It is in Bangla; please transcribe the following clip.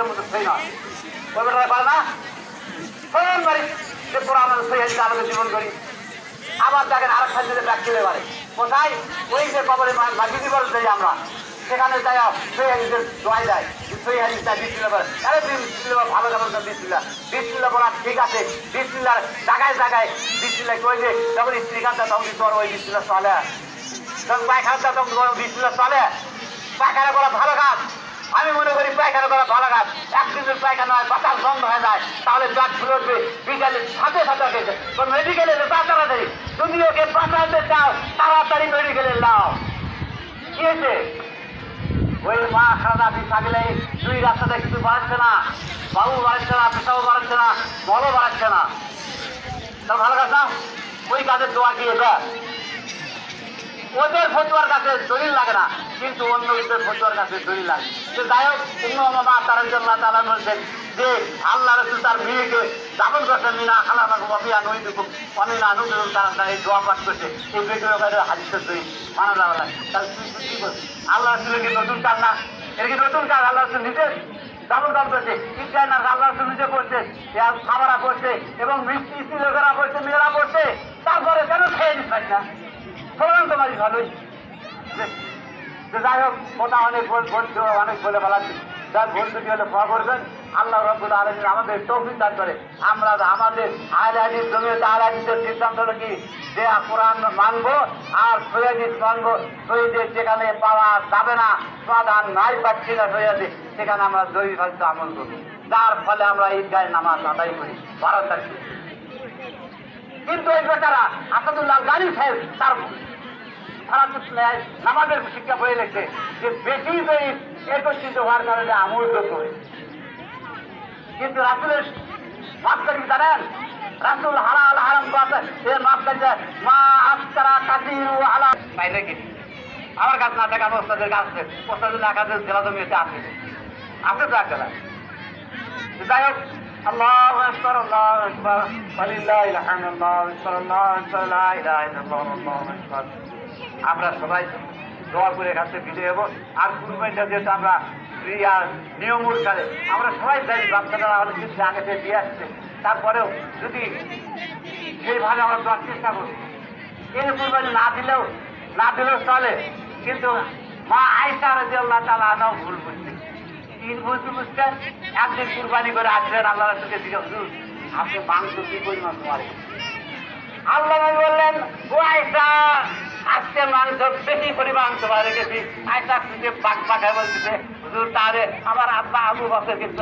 হাদিসের মধ্যে সই নয়। ওই বেটারা পারে না ফোন করি যে কোরআন সই হাদিস আমাদের জীবন করি। আবার দেখেন আরেক হাদিসে ব্যাগ চলে পারে কোথায় ওই যে কবরে মাটি বল যাই আমরা সেখানে যাই সই হাদিসের দোয়াই দেয় সই হাদিসটা বিসমিল্লাহ বলে। আরে বিসমিল্লাহ ভালো কেমন বিসমিল্লাহ বিসমিল্লাহ বলা ঠিক আছে। বিসমিল্লাহ জায়গায় জায়গায় বিসমিল্লাহ কই যে যখন স্ত্রী কাঁদা তখন তোমার ওই বিসমিল্লাহ চলে, যখন পায়খানা তখন তোমার বিসমিল্লাহ চলে। পায়খানা করা ভালো কাজ, আমি মনে করি পায়খানা করা ভালো কাজ। একদিনের পায়খানা হয় বাতাস বন্ধ হয়ে যায় তাহলে ব্লাড ফ্লো উঠবে বিকালে সাথে সাথে গেছে তো মেডিকেলে তাড়াতাড়ি তুমি ওকে বাঁচাতে চাও তাড়াতাড়ি মেডিকেলে নাও। কি হয়েছে ওই মা খাদা থাকলে দুই রাস্তাতে কিছু বাড়াচ্ছে না, বাবু বাড়াচ্ছে না, পেশাও বাড়াচ্ছে না, বলও বাড়াচ্ছে না, তা ভালো কাজ না। ওই কাজের দোয়া কি এটা ওদের ফতুয়ার কাছে দলিল লাগে না কিন্তু অন্য লোকের ফতুয়ার কাছে দলিল লাগে। যে যাই হোক মা তারা বলছেন যে আল্লাহ রসুল তার মেয়েকে দাফন করছেন মিনা খালা অফিয়া নইদুকুম অমিনা নুদুকুম তারা এই দোয়া পাঠ করছে এই বেগুলো হাদিসের দলিল মানা যাওয়া লাগে। তাহলে তুই কি বলছিস আল্লাহ রসুলের কি নতুন কাজ না? এটা কি নতুন কাজ? আল্লাহ রসুল নিজে দাফন কাজ করছে ইচ্ছায় না আল্লাহ রসুল নিজে করছে খাবারা করছে এবং মিষ্টি লোকেরা করছে মেয়েরা করছে তারপরে কেন খেয়ে দিচ্ছ না? বললাম তোমারই ভালোই। যাই হোক ওটা অনেক অনেক বলে বলাচ্ছি যার ভুল যদি হলে ক্ষমা করবেন। আল্লাহ রাব্বুল আলামিন আমাদের তৌফিক দান করে আমরা আমাদের আহলে হাদিস জমিয়ত আহলে হাদিসের সিদ্ধান্ত হলো কি যে কোরআন মানবো আর সহিহ হাদিস মানবো। শহীদের যেখানে পাওয়া যাবে না সমাধান নাই পাচ্ছি না সহিহ সেখানে আমরা দলিল হয়তো আমল করি যার ফলে আমরা ঈদগাহে নামাজ আদায় করি 12 তারিখে। কিন্তু এই বেটারা আসাদুল্লাহ গানি সাহেব তার নামাজের শিক্ষা বয়ে রেখে যে বেশি বেশি একত্রিত হওয়ার কারণে আমল করে। কিন্তু রাসুলের মাপকাঠি জানেন রাসুল হালাল হারাম মাপকাঠি মা আস্তারা কাসির হালাল বাইরে গেছি আমার কাছে না থাকা ওস্তাদের কাজ আছে ওস্তাদের না কাজে জেলা জমিতে আছে আছে তো একটা। যাই হোক আল্লাহু আকবার আল্লাহু আকবার ওয়ালিল্লাহিল হামদ আল্লাহু আকবার আল্লাহু আকবার লা ইলাহা ইল্লাল্লাহ আল্লাহু আকবার। আমরা সবাই দোয়া করে কাছে ফিরে যাবো। আর কুরবানিটা যেহেতু আমরা নিয়ম অনুসারে আমরা সবাই জানি বাচ্চারা আমাদের কিন্তু আগে থেকে দিয়ে আসছে তারপরেও যদি সেইভাবে আমরা দেওয়ার চেষ্টা করি এই কুরবানি না দিলেও চলে। কিন্তু মা আয়েশা রাদিয়াল্লাহু তাআলা আনহা ভুল বুঝছে বুঝতে একদিন কুরবানি করে আসলেন আল্লাহ রাসূলকে জিজ্ঞেস করলেন আপনি মাংস কি পরিমাণ মারে? আল্লাহ বললেন ও আয়েশা আজকে মাংস বেশি পরিমাণ তোমার রেখেছি। আয়েশা খুঁজে পাক পাখায় বলতেছে হুজুর তারে আমার আব্বা আবু বকর কিন্তু